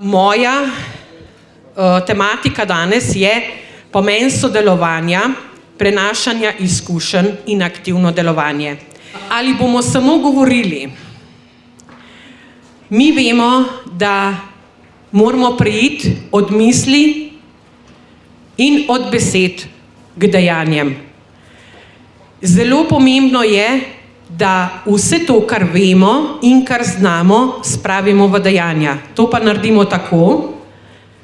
Moja tematika danes je pomen sodelovanja, prenašanja izkušenj in aktivno delovanje. Ali bomo samo govorili? Mi vemo, da moramo preiti od misli in od besed k dejanjem. Zelo pomembno je, da vse to, kar vemo in kar znamo, spravimo v dejanja. To pa naredimo tako,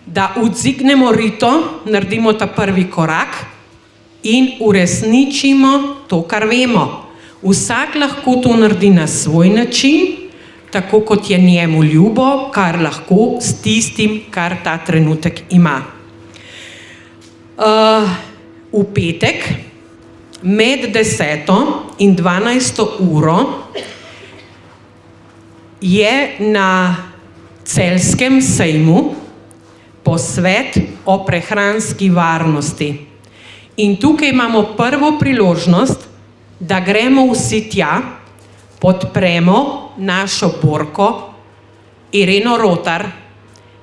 da odzignemo rito, naredimo ta prvi korak in uresničimo to, kar vemo. Vsak lahko to naredi na svoj način, tako kot je njemu ljubo, kar lahko s tistim, kar ta trenutek ima. V petek med 10. in 12. uro je na celjskem sejmu posvet o prehranski varnosti. In tukaj imamo prvo priložnost, da gremo vsi tja, podpremo našo borko Ireno Rotar,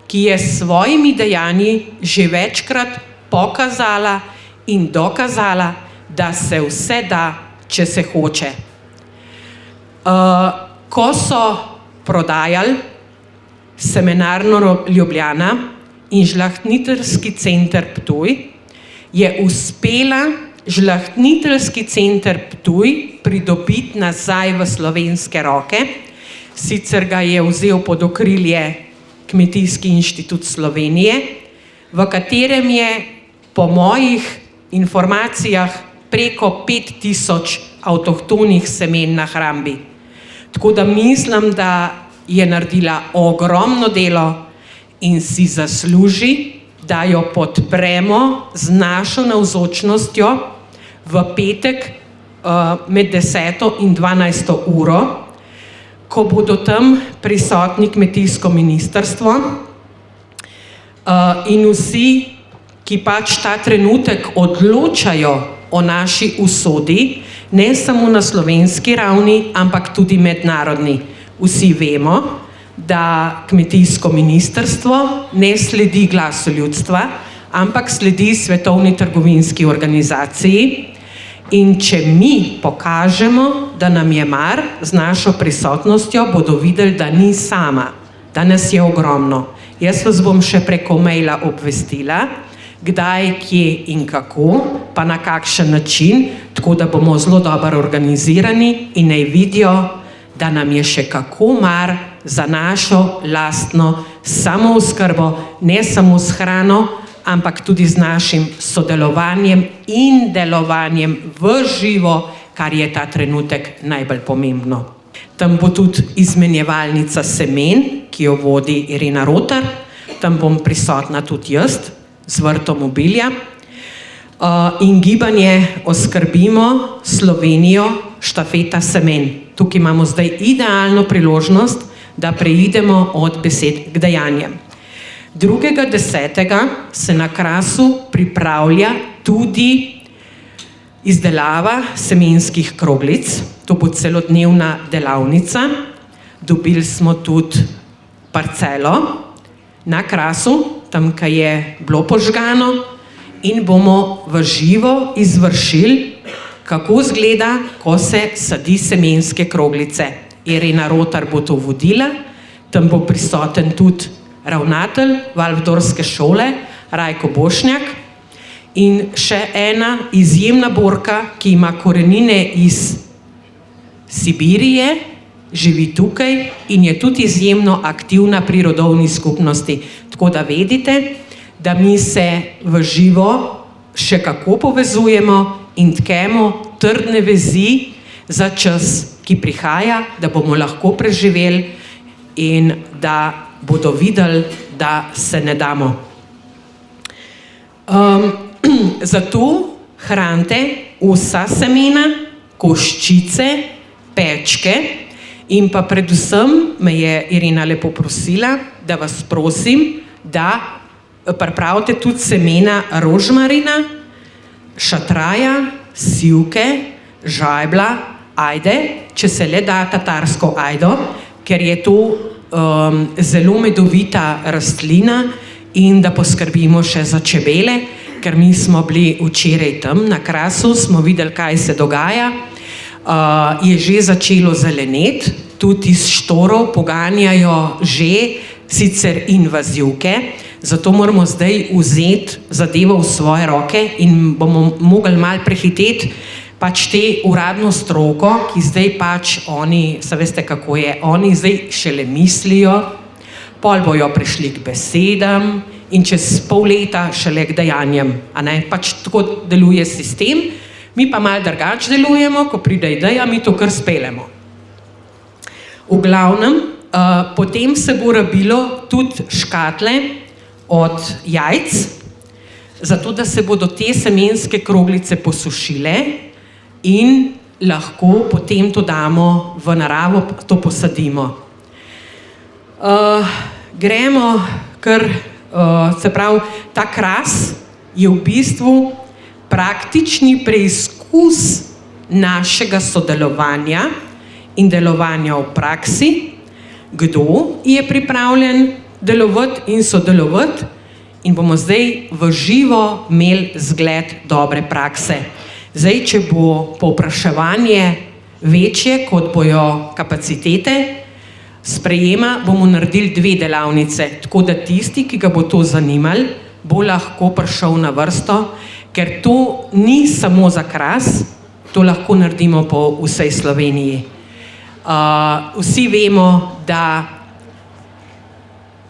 ki je s svojimi dejanji že večkrat pokazala in dokazala, da se vse da, če se hoče. Ko so prodajali Semenarno Ljubljana in Žlahtniteljski center Ptuj, je uspela Žlahtniteljski center Ptuj pridobiti nazaj v slovenske roke. Sicer ga je vzel pod okrilje Kmetijski inštitut Slovenije, v katerem je po mojih informacijah preko 5000 avtohtonih semen na hrambi. Tako da mislim, da je naredila ogromno delo in si zasluži, da jo podpremo z našo navzočnostjo v petek med 10. in 12. uro, ko bodo tam prisotni kmetijsko ministrstvo in vsi, ki pač ta trenutek odločajo o naši usodi, ne samo na slovenski ravni, ampak tudi mednarodni. Vsi vemo, da kmetijsko ministrstvo ne sledi glasu ljudstva, ampak sledi Svetovni trgovinski organizaciji. In če mi pokažemo, da nam je mar, z našo prisotnostjo bodo videli, da ni sama, da nas je ogromno. Jaz vas bom še preko maila obvestila, kdaj, kje in kako, pa na kakšen način, tako da bomo zelo dobro organizirani in naj vidijo, da nam je še kako mar za našo lastno samooskrbo, ne samo s hrano, ampak tudi z našim sodelovanjem in delovanjem v živo, kar je ta trenutek najbolj pomembno. Tam bo tudi izmenjevalnica semen, ki jo vodi Irena Rotar, tam bom prisotna tudi jaz z vrtom obilja in gibanje Oskrbimo Slovenijo štafeta semen. Tukaj imamo zdaj idealno priložnost, da preidemo od besed k dejanjem. 2.10. se na Krasu pripravlja tudi izdelava semenskih kroglic. To bo celodnevna delavnica. Dobili smo tudi parcelo na Krasu, tam, kjer je bilo požgano, in bomo v živo izvršili, kako izgleda, ko se sadi semenske kroglice. Irena Rotar bo to vodila, tam bo prisoten tudi ravnatelj Valdorske šole Rajko Bošnjak in še ena izjemna borka, ki ima korenine iz Sibirije, živi tukaj in je tudi izjemno aktivna pri rodovni skupnosti. Tako da vedite, da mi se v živo še kako povezujemo in tkemo trdne vezi za čas, ki prihaja, da bomo lahko preživeli in da bodo videli, da se ne damo. Zato hranite vsa semena, koščice, pečke in pa predvsem me je Irena lepo prosila, da vas prosim, da pripravite tudi semena rožmarina, šatraja, sivke, žajbla, ajde, če se le da tatarsko ajdo, ker je to zelo medovita rastlina in da poskrbimo še za čebele, ker mi smo bili včeraj tam na Krasu, smo videli, kaj se dogaja. Je že začelo zeleneti, tudi iz štorov poganjajo že sicer invazivke, zato moramo zdaj vzeti zadevo v svoje roke in bomo mogli malo prehiteti pač te uradno stroko, ki zdaj pač oni, se veste kako je, oni zdaj šele mislijo, pol bojo prišli k besedam in čez pol leta šele k dejanjem, a ne, pač tako deluje sistem, mi pa malo drugače delujemo, ko pride ideja, mi to kar speljemo. V glavnem, potem se bo rabilo tudi škatle od jajc, zato da se bodo te semenske kroglice posušile in lahko potem to damo v naravo, to posadimo. Gremo kar, se pravi, ta Kras je v bistvu praktični preizkus našega sodelovanja in delovanja v praksi, kdo je pripravljen delovati in sodelovati in bomo zdaj v živo imeli zgled dobre prakse. Zdaj, če bo povpraševanje večje, kot bojo kapacitete sprejema, bomo naredili 2 delavnice, tako da tisti, ki ga bo to zanimalo, bo lahko prišel na vrsto, ker to ni samo za Kras, to lahko naredimo po vsej Sloveniji. Vsi vemo, da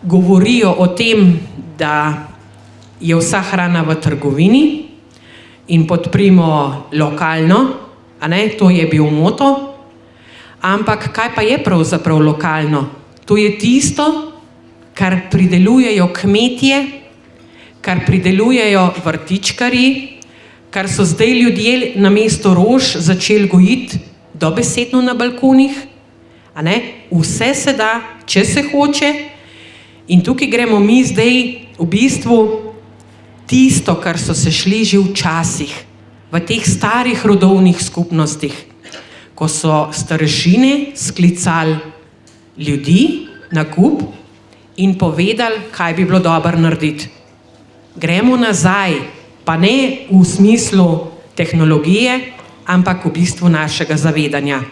govorijo o tem, da je vsa hrana v trgovini in podprimo lokalno, a ne, to je bil moto, ampak kaj pa je pravzaprav lokalno? To je tisto, kar pridelujejo kmetje, kar pridelujejo vrtičkarji, kar so zdaj ljudje namesto rož začeli gojiti dobesedno na balkonih, a ne, vse se da, če se hoče, in tukaj gremo mi zdaj v bistvu tisto, kar so se šli že včasih, v teh starih rodovnih skupnostih, ko so starešine sklicali ljudi na kup in povedali, kaj bi bilo dobro narediti. Gremo nazaj, pa ne v smislu tehnologije, ampak v bistvu našega zavedanja.